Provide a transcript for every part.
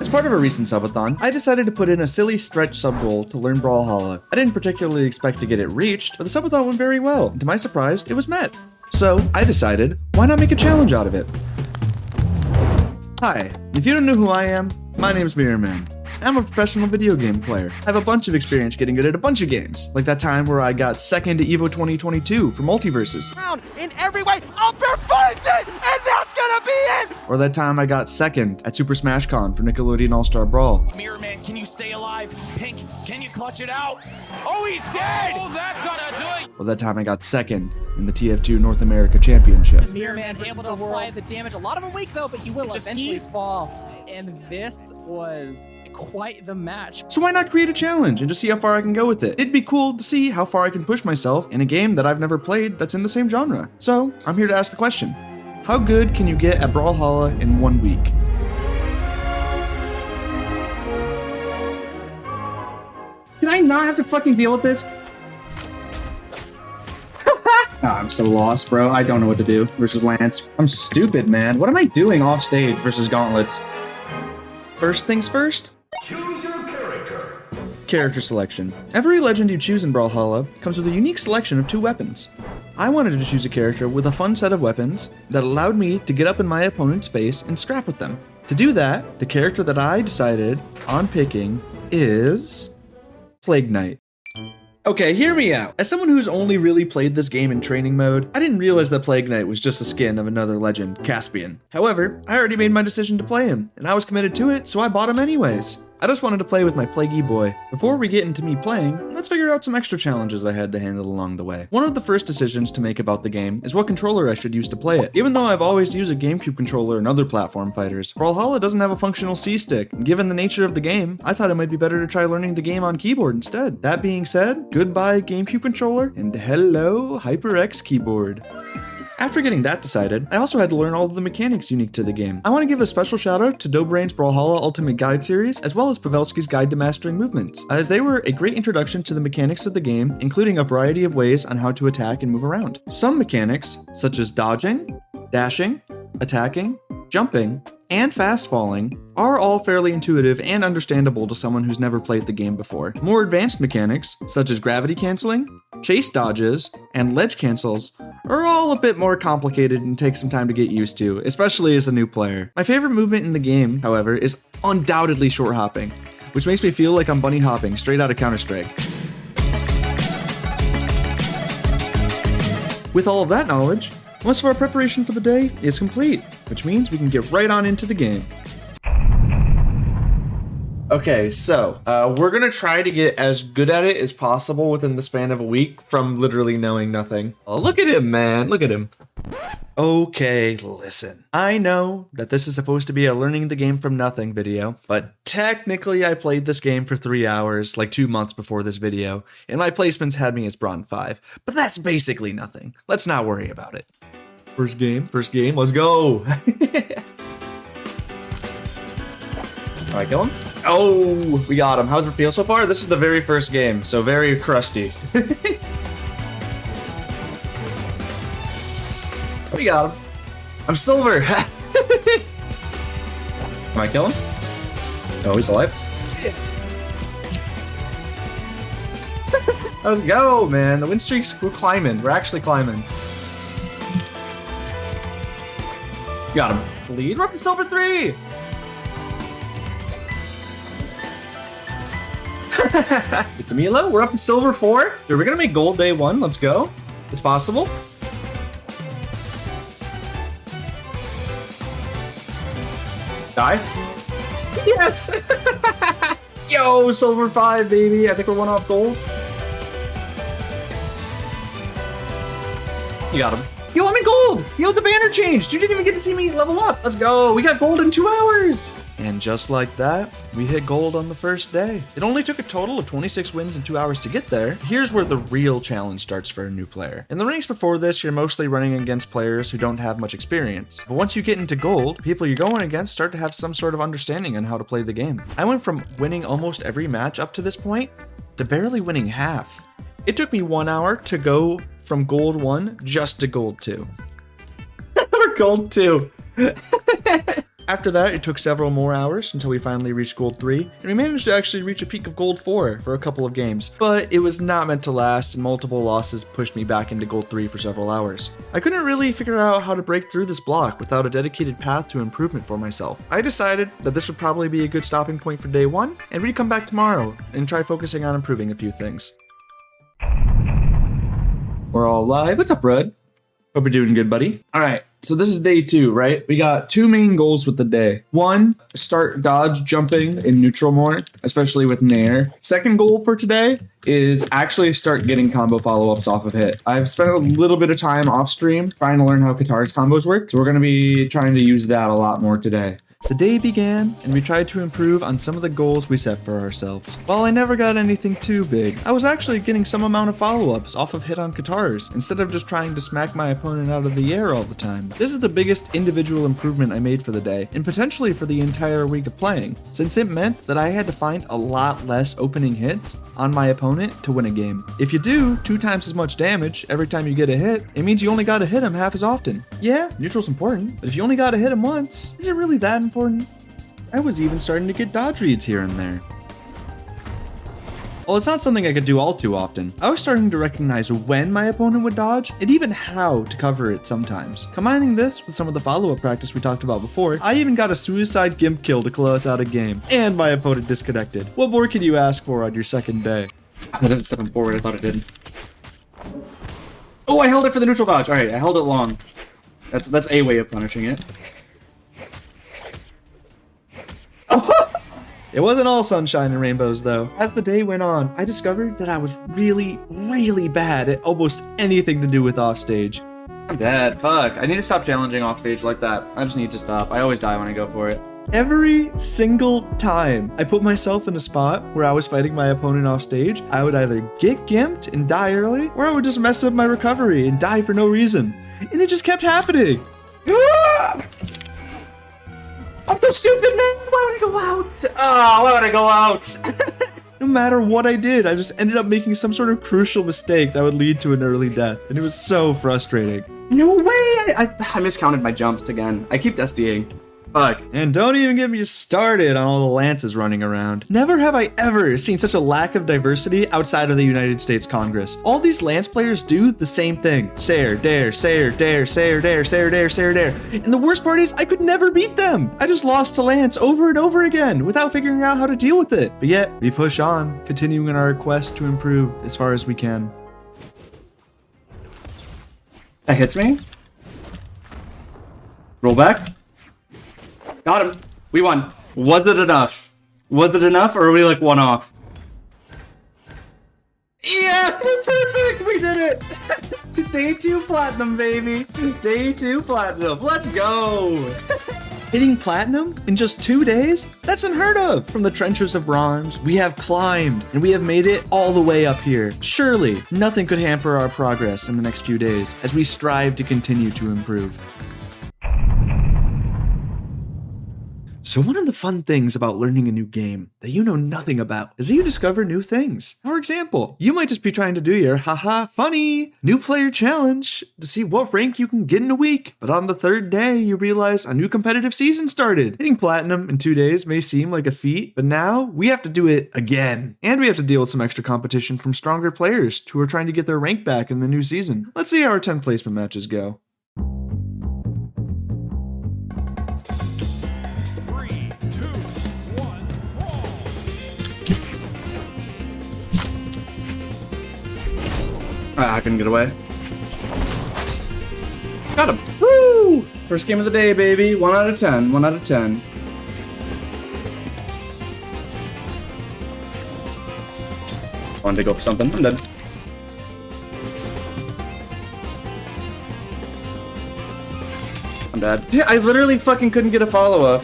As part of a recent subathon, I decided to put in a silly stretch sub goal to learn Brawlhalla. I didn't particularly expect to get it reached, but the subathon went very well, and to my surprise, it was met. So, I decided, why not make a challenge out of it? Hi, if you don't know who I am, my name's Mirrorman. I'm a professional video game player. I have a bunch of experience getting good at a bunch of games, like that time where I got second to EVO 2022 for Multiverses. In every way, I'll perfect it, and that's gonna be it! Or that time I got second at Super Smash Con for Nickelodeon All-Star Brawl. Mirrorman, can you stay alive? Pink, can you clutch it out? Oh, he's dead! Oh, that's gonna do it! Or that time I got second in the TF2 North America Championship. Mirrorman able to apply the damage. A lot of him weak though, but he will eventually fall. And this was quite the match. So why not create a challenge and just see how far I can go with it? It'd be cool to see how far I can push myself in a game that I've never played that's in the same genre. So I'm here to ask the question. How good can you get at Brawlhalla in 1 week? Can I not have to fucking deal with this? I'm so lost, bro. I don't know what to do versus Lance. I'm stupid, man. What am I doing off stage versus Gauntlets? First things first. Choose your character. Character selection. Every legend you choose in Brawlhalla comes with a unique selection of 2 weapons. I wanted to choose a character with a fun set of weapons that allowed me to get up in my opponent's face and scrap with them. To do that, the character that I decided on picking is Plague Knight. Okay, hear me out. As someone who's only really played this game in training mode, I didn't realize that Plague Knight was just a skin of another legend, Caspian. However, I already made my decision to play him, and I was committed to it, so I bought him anyways. I just wanted to play with my Plaguey boy. Before we get into me playing, let's figure out some extra challenges I had to handle along the way. One of the first decisions to make about the game is what controller I should use to play it. Even though I've always used a GameCube controller in other platform fighters, Brawlhalla doesn't have a functional C-stick, and given the nature of the game, I thought it might be better to try learning the game on keyboard instead. That being said, goodbye GameCube controller, and hello HyperX keyboard. After getting that decided, I also had to learn all of the mechanics unique to the game. I want to give a special shout out to Dobrain's Brawlhalla Ultimate Guide series, as well as Pavelski's Guide to Mastering Movements, as they were a great introduction to the mechanics of the game, including a variety of ways on how to attack and move around. Some mechanics, such as dodging, dashing, attacking, jumping, and fast falling, are all fairly intuitive and understandable to someone who's never played the game before. More advanced mechanics, such as gravity canceling, chase dodges, and ledge cancels, are all a bit more complicated and take some time to get used to, especially as a new player. My favorite movement in the game, however, is undoubtedly short hopping, which makes me feel like I'm bunny hopping straight out of Counter-Strike. With all of that knowledge, most of our preparation for the day is complete, which means we can get right on into the game. Okay, so we're gonna try to get as good at it as possible within the span of a week from literally knowing nothing. Oh, look at him, man, look at him. Okay, listen. I know that this is supposed to be a learning the game from nothing video, but technically I played this game for 3 hours, like 2 months before this video, and my placements had me as Bronze 5, but that's basically nothing. Let's not worry about it. First game, let's go. Alright, kill him. Oh, we got him. How's it feel so far? This is the very first game, so very crusty. We got him. I'm silver. Can I kill him? Oh, he's alive. Let's go, man. The win streaks, we're climbing. We're actually climbing. Got him. Lead. We're up to silver 3. It's a Milo. We're up to silver 4. Are we gonna make gold day 1? Let's go. It's possible. Die. Yes. Yo, silver 5, baby. I think we're 1 off gold. You got him. Yo, I'm in gold! Yo, the banner changed! You didn't even get to see me level up! Let's go! We got gold in 2 hours! And just like that, we hit gold on the first day. It only took a total of 26 wins in 2 hours to get there. Here's where the real challenge starts for a new player. In the ranks before this, you're mostly running against players who don't have much experience. But once you get into gold, people you're going against start to have some sort of understanding on how to play the game. I went from winning almost every match up to this point to barely winning half. It took me 1 hour to go from gold 1 just to gold 2. Or gold 2. After that, it took several more hours until we finally reached Gold 3, and we managed to actually reach a peak of Gold 4 for a couple of games, but it was not meant to last, and multiple losses pushed me back into Gold 3 for several hours. I couldn't really figure out how to break through this block without a dedicated path to improvement for myself. I decided that this would probably be a good stopping point for day 1, and we'd come back tomorrow and try focusing on improving a few things. We're all live. What's up, Red? Hope you're doing good, buddy. All right, so this is day 2, right? We got 2 main goals with the day. 1, start dodge jumping in neutral more, especially with Nair. Second goal for today is actually start getting combo follow-ups off of hit. I've spent a little bit of time off stream trying to learn how Katar's combos work, so we're going to be trying to use that a lot more today. The day began, and we tried to improve on some of the goals we set for ourselves. While I never got anything too big, I was actually getting some amount of follow-ups off of hit on Katars, instead of just trying to smack my opponent out of the air all the time. This is the biggest individual improvement I made for the day, and potentially for the entire week of playing, since it meant that I had to find a lot less opening hits on my opponent to win a game. If you do 2 times as much damage every time you get a hit, it means you only gotta hit him half as often. Yeah, neutral's important, but if you only gotta hit him once, is it really that important? I was even starting to get dodge reads here and there. While it's not something I could do all too often, I was starting to recognize when my opponent would dodge and even how to cover it sometimes. Combining this with some of the follow-up practice we talked about before, I even got a suicide gimp kill to close out a game, and my opponent disconnected. What more can you ask for on your second day? That doesn't step him forward, I thought it did. Oh, I held it for the neutral dodge. Alright, I held it long. That's a way of punishing it. It wasn't all sunshine and rainbows though. As the day went on, I discovered that I was really, really bad at almost anything to do with offstage. I'm dead, fuck. I need to stop challenging offstage like that. I just need to stop. I always die when I go for it. Every single time I put myself in a spot where I was fighting my opponent off stage, I would either get gimped and die early, or I would just mess up my recovery and die for no reason. And it just kept happening. I'm so stupid, man! Why would I go out? Oh, why would I go out? No matter what I did, I just ended up making some sort of crucial mistake that would lead to an early death. And it was so frustrating. No way! I miscounted my jumps again. I keep SDing. Fuck. And don't even get me started on all the lances running around. Never have I ever seen such a lack of diversity outside of the United States Congress. All these lance players do the same thing. Sair, dare, sair, dare, sair, dare, sair, dare, sair, dare. And the worst part is, I could never beat them. I just lost to Lance over and over again without figuring out how to deal with it. But yet, we push on, continuing in our quest to improve as far as we can. That hits me. Roll back. Got him. We won. Was it enough? Was it enough, or are we like 1 off? Yes, we're perfect. We did it. Day 2 platinum, baby. Day 2 platinum. Let's go. Hitting platinum in just 2 days? That's unheard of. From the trenches of bronze, we have climbed, and we have made it all the way up here. Surely, nothing could hamper our progress in the next few days as we strive to continue to improve. So one of the fun things about learning a new game that you know nothing about is that you discover new things. For example, you might just be trying to do your haha funny new player challenge to see what rank you can get in a week. But on the 3rd day, you realize a new competitive season started. Hitting platinum in 2 days may seem like a feat, but now we have to do it again. And we have to deal with some extra competition from stronger players who are trying to get their rank back in the new season. Let's see how our 10 placement matches go. I couldn't get away. Got him. Woo! First game of the day, baby. 1 out of 10. 1 out of 10. Wanted to go for something. I'm dead. I'm dead. Yeah, I literally fucking couldn't get a follow-up.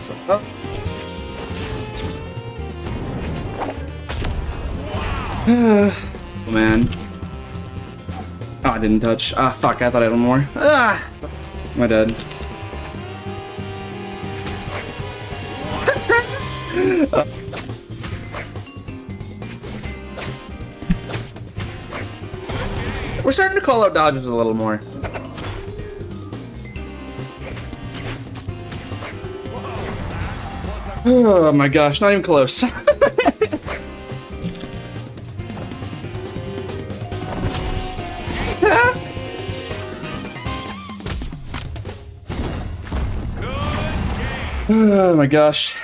Oh, man. Oh, I didn't touch. Ah, fuck, I thought I had one more. Ah! Am I dead? We're starting to call out dodges a little more. Oh my gosh, not even close. Oh my gosh.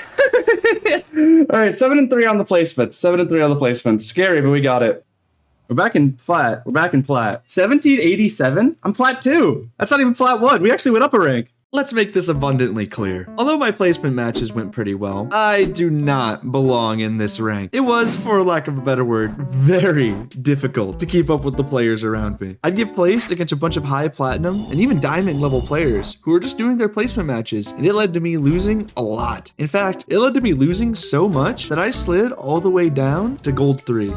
Alright, 7-3 on the placements. 7-3 on the placements. Scary, but we got it. We're back in flat. We're back in flat. 1787? I'm flat 2. That's not even flat 1. We actually went up a rank. Let's make this abundantly clear. Although my placement matches went pretty well, I do not belong in this rank. It was, for lack of a better word, very difficult to keep up with the players around me. I'd get placed against a bunch of high platinum and even diamond level players who were just doing their placement matches, and it led to me losing a lot. In fact, it led to me losing so much that I slid all the way down to gold 3.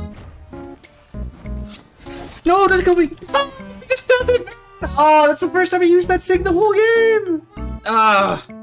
No, doesn't kill me. Oh, this doesn't. Oh, that's the first time I used that sig the whole game.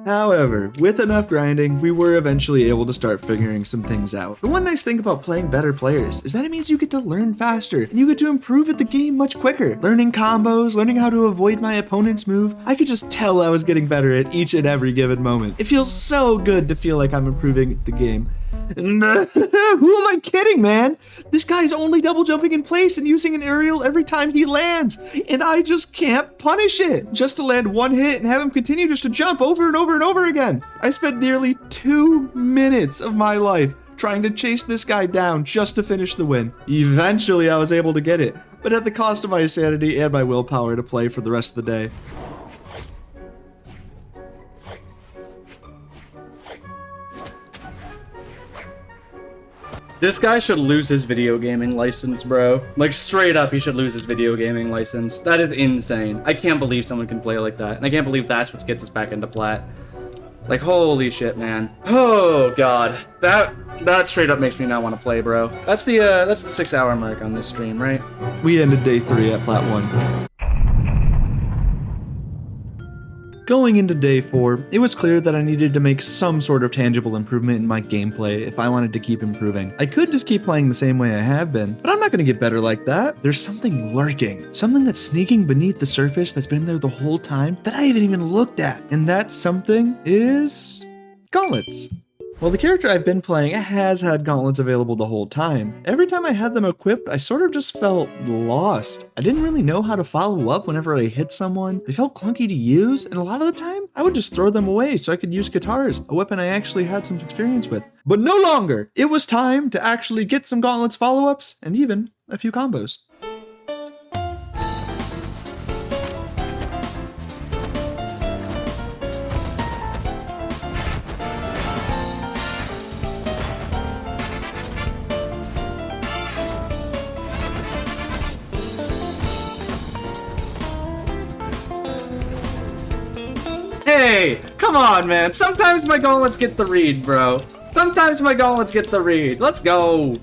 However, with enough grinding, we were eventually able to start figuring some things out. The one nice thing about playing better players is that it means you get to learn faster and you get to improve at the game much quicker. Learning combos, learning how to avoid my opponent's move, I could just tell I was getting better at each and every given moment. It feels so good to feel like I'm improving the game. Who am I kidding, man? This guy's only double jumping in place and using an aerial every time he lands, and I just can't punish it. Just to land one hit and have him continue just to jump over and over and over again. I spent nearly 2 minutes of my life trying to chase this guy down just to finish the win. Eventually, I was able to get it, but at the cost of my sanity and my willpower to play for the rest of the day. This guy should lose his video gaming license, bro. Like, straight up, he should lose his video gaming license. That is insane. I can't believe someone can play like that. And I can't believe that's what gets us back into plat. Like, holy shit, man. Oh, God. That straight up makes me not want to play, bro. That's the 6-hour mark on this stream, right? We ended day 3 at plat 1. Going into day 4, it was clear that I needed to make some sort of tangible improvement in my gameplay if I wanted to keep improving. I could just keep playing the same way I have been, but I'm not going to get better like that. There's something lurking, something that's sneaking beneath the surface that's been there the whole time that I haven't even looked at. And that something is gauntlets. Well, the character I've been playing has had gauntlets available the whole time. Every time I had them equipped, I sort of just felt lost. I didn't really know how to follow up whenever I hit someone. They felt clunky to use, and a lot of the time, I would just throw them away so I could use guitars, a weapon I actually had some experience with. But no longer! It was time to actually get some gauntlets follow-ups, and even a few combos. Hey, come on, man. Sometimes my gauntlets get the read, bro. Sometimes my gauntlets get the read. Let's go.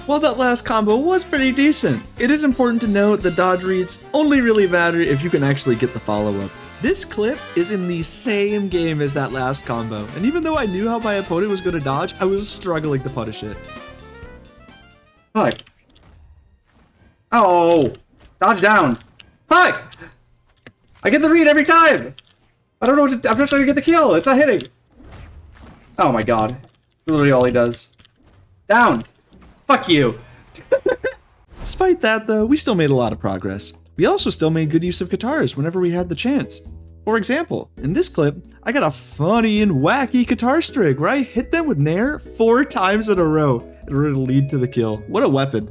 While that last combo was pretty decent, it is important to note that dodge reads only really matter if you can actually get the follow-up. This clip is in the same game as that last combo, and even though I knew how my opponent was going to dodge, I was struggling to punish it. Fuck. Oh, dodge down. Fuck. I get the read every time. I don't know what to, I'm just trying to get the kill. It's not hitting. Oh my god. That's literally all he does. Down. Fuck you. Despite that, though, we still made a lot of progress. We also still made good use of guitars whenever we had the chance. For example, in this clip, I got a funny and wacky guitar string where I hit them with Nair 4 times in a row in order to lead to the kill. What a weapon.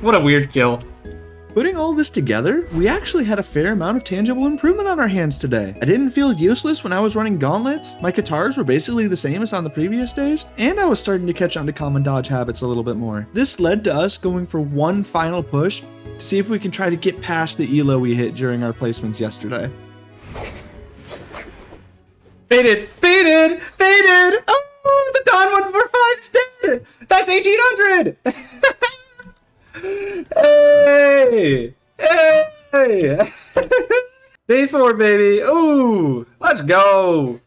What a weird kill. Putting all this together, we actually had a fair amount of tangible improvement on our hands today. I didn't feel useless when I was running gauntlets, my guitars were basically the same as on the previous days, and I was starting to catch on to common dodge habits a little bit more. This led to us going for one final push to see if we can try to get past the elo we hit during our placements yesterday. Faded! Faded! Faded! Oh, the Dawn 145 is dead! That's 1800! Hey! Hey! Day 4, baby! Ooh! Let's go!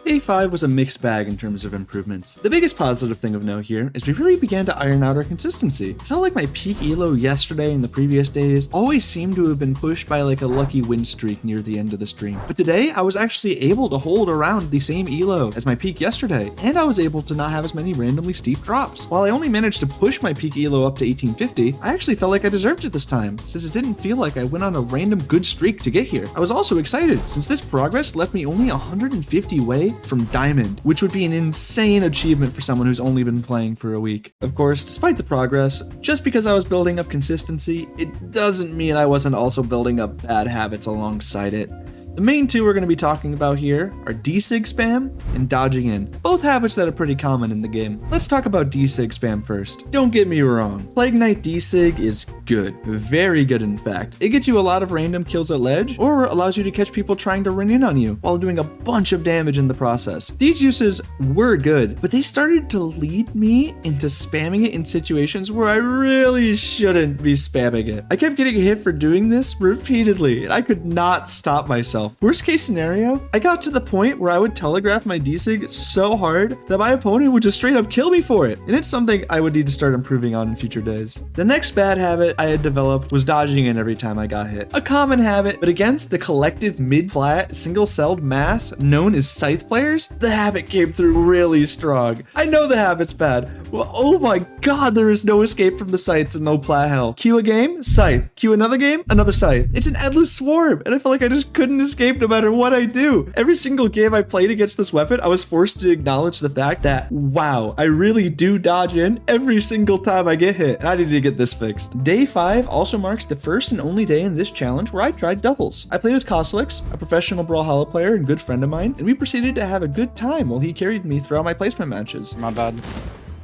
Day 5 was a mixed bag in terms of improvements. The biggest positive thing of note here is we really began to iron out our consistency. It felt like my peak elo yesterday and the previous days always seemed to have been pushed by like a lucky win streak near the end of the stream. But today I was actually able to hold around the same elo as my peak yesterday, and I was able to not have as many randomly steep drops. While I only managed to push my peak elo up to 1850, I actually felt like I deserved it this time, since it didn't feel like I went on a random good streak to get here. I was also excited, since this progress left me only 150 away from Diamond, which would be an insane achievement for someone who's only been playing for a week. Of course, despite the progress, just because I was building up consistency, it doesn't mean I wasn't also building up bad habits alongside it. The main two we're going to be talking about here are D-Sig spam and dodging in, both habits that are pretty common in the game. Let's talk about D-Sig spam first. Don't get me wrong, Plague Knight D-Sig is good, very good in fact. It gets you a lot of random kills at ledge, or allows you to catch people trying to run in on you, while doing a bunch of damage in the process. These uses were good, but they started to lead me into spamming it in situations where I really shouldn't be spamming it. I kept getting hit for doing this repeatedly, and I could not stop myself. Worst case scenario, I got to the point where I would telegraph my D-Sig so hard that my opponent would just straight up kill me for it, and it's something I would need to start improving on in future days. The next bad habit I had developed was dodging in every time I got hit. A common habit, but against the collective mid-flat, single-celled mass known as Scythe players, the habit came through really strong. I know the habit's bad. Well, oh my god, there is no escape from the Scythes and no plat hell. Cue a game, Scythe. Cue another game, another Scythe. It's an endless swarm, and I felt like I just couldn't escape no matter what I do. Every single game I played against this weapon, I was forced to acknowledge the fact that, wow, I really do dodge in every single time I get hit, and I need to get this fixed. Day 5 also marks the first and only day in this challenge where I tried doubles. I played with Koslix, a professional Brawlhalla player and good friend of mine, and we proceeded to have a good time while he carried me throughout my placement matches. My bad.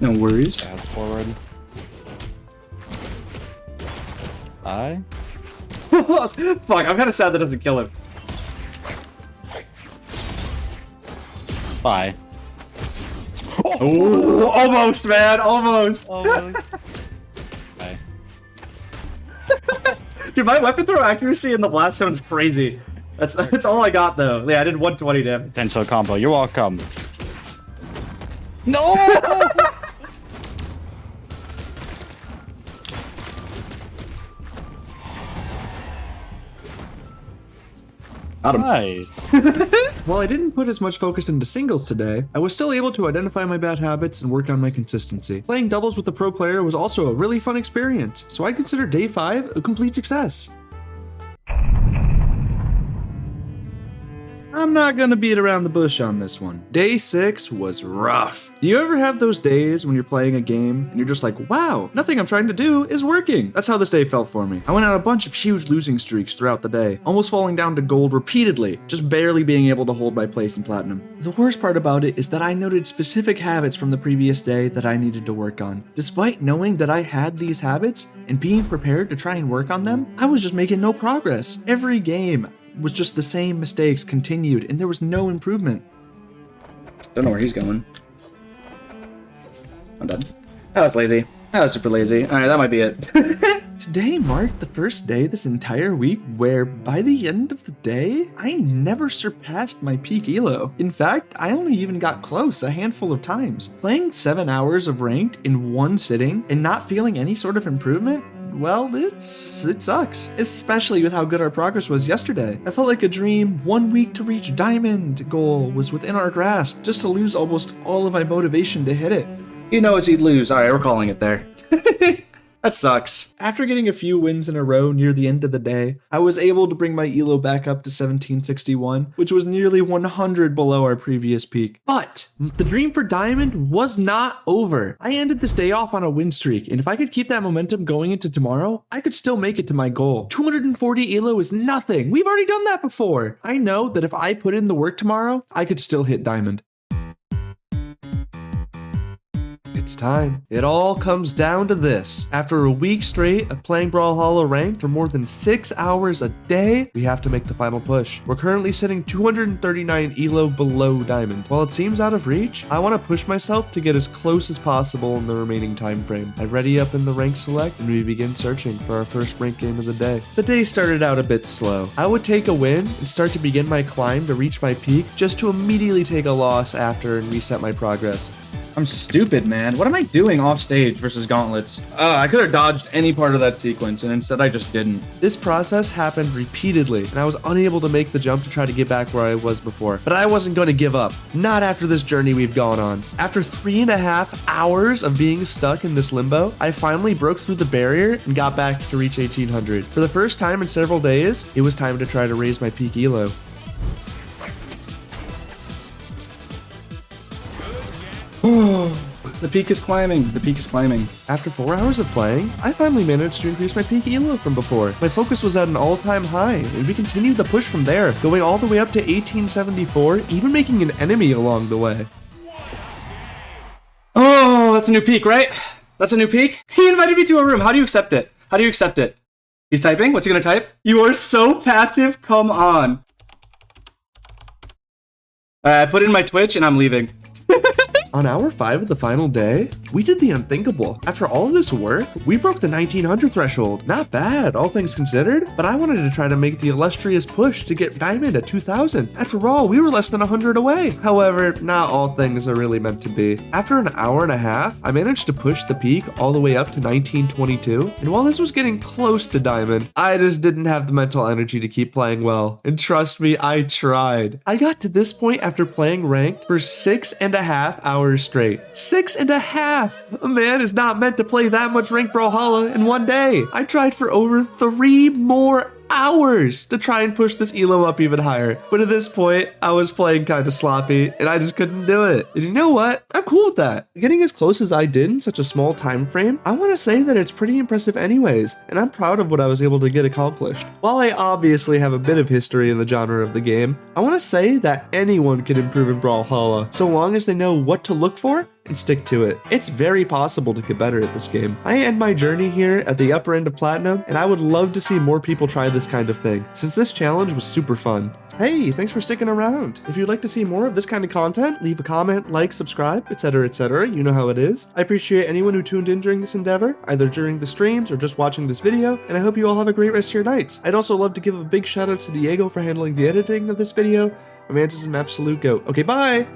No worries. Pass forward. I? Fuck, I'm kind of sad that doesn't kill him. Bye. Oh, almost, man, almost. Bye. Dude, my weapon throw accuracy in the blast zone's crazy. That's all I got though. Yeah, I did 120 damage. Potential combo. You're welcome. No! Got him. Nice. While I didn't put as much focus into singles today, I was still able to identify my bad habits and work on my consistency. Playing doubles with a pro player was also a really fun experience, so I'd consider day 5 a complete success. I'm not gonna beat around the bush on this one. Day 6 was rough. Do you ever have those days when you're playing a game and you're just like, wow, nothing I'm trying to do is working? That's how this day felt for me. I went on a bunch of huge losing streaks throughout the day, almost falling down to gold repeatedly, just barely being able to hold my place in platinum. The worst part about it is that I noted specific habits from the previous day that I needed to work on. Despite knowing that I had these habits and being prepared to try and work on them, I was just making no progress. Every game was just the same mistakes continued, and there was no improvement. Don't know where he's going. I'm done. That was lazy. That was super lazy. Alright, that might be it. Today marked the first day this entire week where, by the end of the day, I never surpassed my peak elo. In fact, I only even got close a handful of times. Playing 7 hours of ranked in one sitting and not feeling any sort of improvement, well, it sucks, especially with how good our progress was yesterday. I felt like a dream 1 week to reach diamond goal was within our grasp, just to lose almost all of my motivation to hit it. He knows he'd lose. Alright, we're calling it there. That sucks. After getting a few wins in a row near the end of the day, I was able to bring my elo back up to 1761, which was nearly 100 below our previous peak. But the dream for Diamond was not over. I ended this day off on a win streak, and if I could keep that momentum going into tomorrow, I could still make it to my goal. 240 elo is nothing. We've already done that before. I know that if I put in the work tomorrow, I could still hit Diamond. It's time. It all comes down to this. After a week straight of playing Brawlhalla ranked for more than 6 hours a day, we have to make the final push. We're currently sitting 239 elo below Diamond. While it seems out of reach, I want to push myself to get as close as possible in the remaining time frame. I ready up in the rank select and we begin searching for our first rank game of the day. The day started out a bit slow. I would take a win and start to begin my climb to reach my peak, just to immediately take a loss after and reset my progress. I'm stupid, man. What am I doing off stage versus gauntlets? I could have dodged any part of that sequence, and instead I just didn't. This process happened repeatedly, and I was unable to make the jump to try to get back where I was before. But I wasn't going to give up. Not after this journey we've gone on. After 3.5 hours of being stuck in this limbo, I finally broke through the barrier and got back to reach 1800. For the first time in several days, it was time to try to raise my peak elo. The peak is climbing. The peak is climbing. After 4 hours of playing, I finally managed to increase my peak elo from before. My focus was at an all-time high, and we continued the push from there, going all the way up to 1874, even making an enemy along the way. Oh, that's a new peak, right? That's a new peak? He invited me to a room. How do you accept it? How do you accept it? He's typing? What's he gonna type? You are so passive. Come on. I put in my Twitch and I'm leaving. On hour 5 of the final day, we did the unthinkable. After all of this work, we broke the 1900 threshold. Not bad, all things considered, but I wanted to try to make the illustrious push to get Diamond at 2000. After all, we were less than 100 away. However, not all things are really meant to be. After an hour and a half, I managed to push the peak all the way up to 1922, and while this was getting close to Diamond, I just didn't have the mental energy to keep playing well. And trust me, I tried. I got to this point after playing ranked for 6.5 hours straight. 6.5! A man is not meant to play that much ranked Brawlhalla in one day. I tried for over 3 more hours to try and push this elo up even higher. But at this point, I was playing kind of sloppy and I just couldn't do it. And you know what? I'm cool with that. Getting as close as I did in such a small time frame, I want to say that it's pretty impressive anyways, and I'm proud of what I was able to get accomplished. While I obviously have a bit of history in the genre of the game, I want to say that anyone can improve in Brawlhalla, so long as they know what to look for and stick to it. It's very possible to get better at this game. I end my journey here at the upper end of Platinum, and I would love to see more people try this kind of thing, since this challenge was super fun. Hey, thanks for sticking around. If you'd like to see more of this kind of content, leave a comment, like, subscribe, etc, etc. You know how it is. I appreciate anyone who tuned in during this endeavor, either during the streams or just watching this video, and I hope you all have a great rest of your nights. I'd also love to give a big shout out to Diego for handling the editing of this video. My man is an absolute goat. Okay, bye!